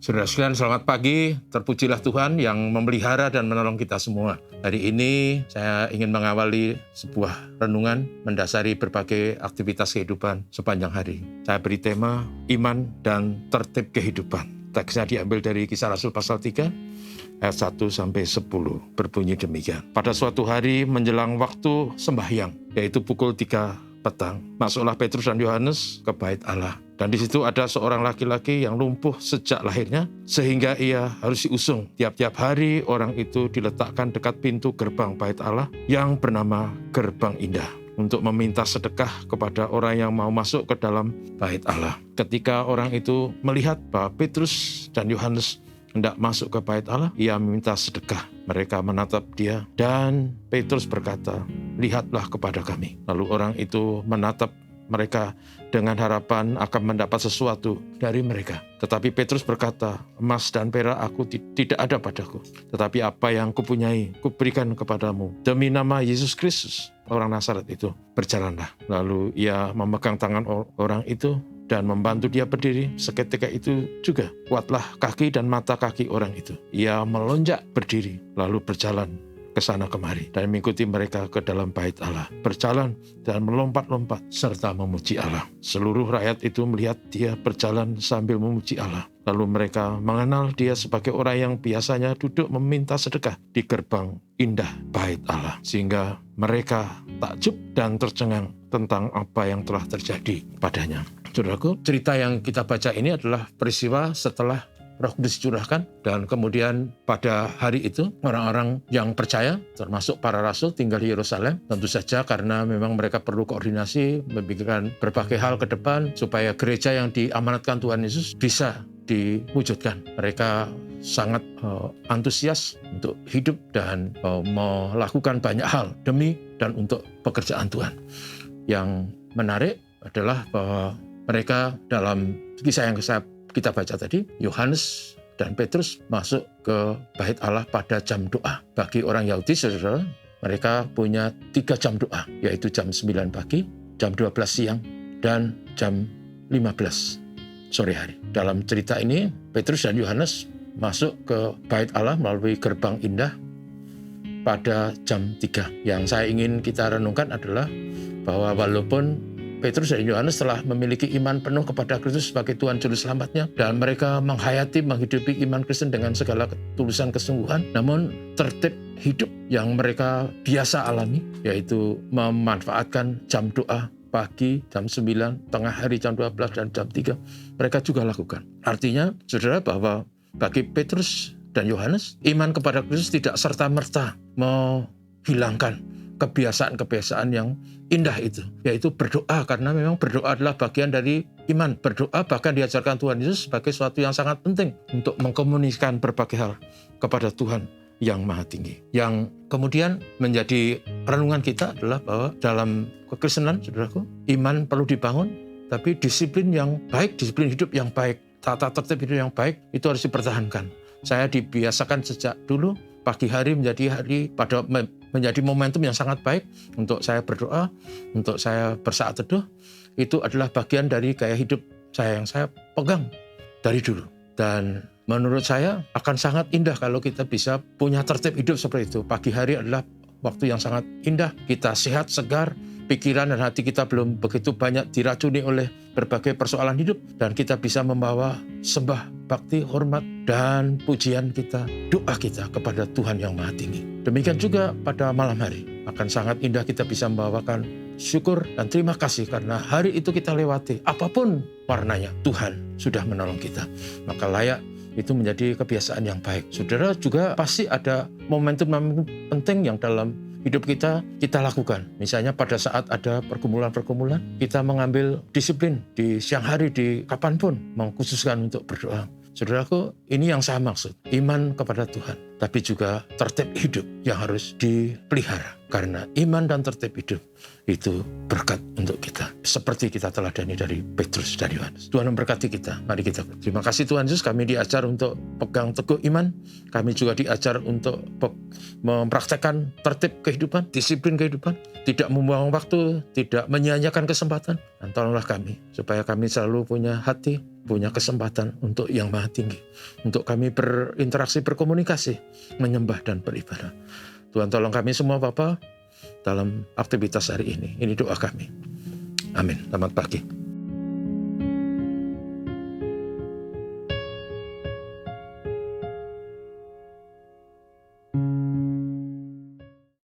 Saudara sekalian, selamat pagi. Terpujilah Tuhan yang memelihara dan menolong kita semua. Hari ini saya ingin mengawali sebuah renungan mendasari berbagai aktivitas kehidupan sepanjang hari. Saya beri tema iman dan tertib kehidupan. Teksnya diambil dari Kisah Rasul pasal 3 ayat 1 sampai 10. Berbunyi demikian. Pada suatu hari menjelang waktu sembahyang, yaitu pukul 3 petang, masuklah Petrus dan Yohanes ke bait Allah. Dan di situ ada seorang laki-laki yang lumpuh sejak lahirnya, sehingga ia harus diusung. Tiap-tiap hari orang itu diletakkan dekat pintu gerbang bait Allah yang bernama Gerbang Indah, untuk meminta sedekah kepada orang yang mau masuk ke dalam bait Allah. Ketika orang itu melihat bahwa Petrus dan Yohanes hendak masuk ke bait Allah, ia meminta sedekah. Mereka menatap dia dan Petrus berkata, "Lihatlah kepada kami." Lalu orang itu menatap mereka dengan harapan akan mendapat sesuatu dari mereka. Tetapi Petrus berkata, "Emas dan perak aku tidak ada padaku, tetapi apa yang kupunyai kuberikan kepadamu. Demi nama Yesus Kristus, orang Nazaret itu, berjalanlah." Lalu ia memegang tangan orang itu dan membantu dia berdiri. Seketika itu juga kuatlah kaki dan mata kaki orang itu. Ia melonjak berdiri, lalu berjalan ke sana kemari dan mengikuti mereka ke dalam bait Allah, berjalan dan melompat-lompat serta memuji Allah. Seluruh rakyat itu melihat dia berjalan sambil memuji Allah. Lalu mereka mengenal dia sebagai orang yang biasanya duduk meminta sedekah di gerbang indah bait Allah, sehingga mereka takjub dan tercengang tentang apa yang telah terjadi padanya. Saudaraku, cerita yang kita baca ini adalah peristiwa setelah Roh Kudus dicurahkan, dan kemudian pada hari itu orang-orang yang percaya, termasuk para rasul, tinggal di Yerusalem. Tentu saja karena memang mereka perlu koordinasi, memikirkan berbagai hal ke depan supaya gereja yang diamanatkan Tuhan Yesus bisa diwujudkan. Mereka sangat antusias untuk hidup dan melakukan banyak hal demi dan untuk pekerjaan Tuhan. Yang menarik adalah bahwa mereka dalam kisah yang kita baca tadi, Yohanes dan Petrus masuk ke bait Allah pada jam doa. Bagi orang Yahudi, saudara, mereka punya 3 jam doa, yaitu jam 9 pagi, jam 12 siang, dan jam 15 sore hari. Dalam cerita ini, Petrus dan Yohanes masuk ke bait Allah melalui gerbang indah pada jam 3. Yang saya ingin kita renungkan adalah bahwa walaupun Petrus dan Yohanes telah memiliki iman penuh kepada Kristus sebagai Tuhan Juru Selamatnya, dan mereka menghayati, menghidupi iman Kristen dengan segala ketulusan kesungguhan, namun tertib hidup yang mereka biasa alami, yaitu memanfaatkan jam doa pagi, jam 9, tengah hari jam 12, dan jam 3, mereka juga lakukan. Artinya, saudara, bahwa bagi Petrus dan Yohanes, iman kepada Kristus tidak serta-merta menghilangkan kebiasaan-kebiasaan yang indah itu, yaitu berdoa, karena memang berdoa adalah bagian dari iman. Berdoa bahkan diajarkan Tuhan Yesus sebagai sesuatu yang sangat penting untuk mengkomunikasikan berbagai hal kepada Tuhan yang Maha Tinggi. Yang kemudian menjadi renungan kita adalah bahwa dalam kekristenan, saudaraku, iman perlu dibangun, tapi disiplin yang baik, disiplin hidup yang baik, tata tertib hidup yang baik, itu harus dipertahankan. Saya dibiasakan sejak dulu, pagi hari menjadi momentum yang sangat baik untuk saya berdoa, untuk saya bersaat teduh. Itu adalah bagian dari gaya hidup saya yang saya pegang dari dulu. Dan menurut saya akan sangat indah kalau kita bisa punya tertib hidup seperti itu. Pagi hari adalah waktu yang sangat indah. Kita sehat, segar, pikiran dan hati kita belum begitu banyak diracuni oleh berbagai persoalan hidup. Dan kita bisa membawa sembah, bakti, hormat, dan pujian kita, doa kita kepada Tuhan yang Maha Tinggi. Demikian juga pada malam hari. Akan sangat indah kita bisa membawakan syukur dan terima kasih karena hari itu kita lewati. Apapun warnanya, Tuhan sudah menolong kita. Maka layak itu menjadi kebiasaan yang baik. Saudara, juga pasti ada momentum penting yang dalam hidup kita lakukan. Misalnya pada saat ada pergumulan-pergumulan, kita mengambil disiplin di siang hari, di kapanpun, mengkhususkan untuk berdoa. Saudaraku, ini yang saya maksud, iman kepada Tuhan. tapi juga tertib hidup yang harus dipelihara. Karena iman dan tertib hidup itu berkat untuk kita. Seperti kita teladani dari Petrus dan Yohanes. Tuhan memberkati kita. Mari kita. Terima kasih Tuhan Yesus. Kami diajar untuk pegang teguh iman. Kami juga diajar untuk mempraktekkan tertib kehidupan, disiplin kehidupan. Tidak membuang waktu, tidak menyia-nyiakan kesempatan. Dan tolonglah kami, supaya kami selalu punya hati, punya kesempatan untuk yang maha tinggi. Untuk kami berinteraksi, berkomunikasi, menyembah dan beribadah. Tuhan tolong kami semua Bapa dalam aktivitas hari ini. Ini doa kami. Amin. Selamat pagi.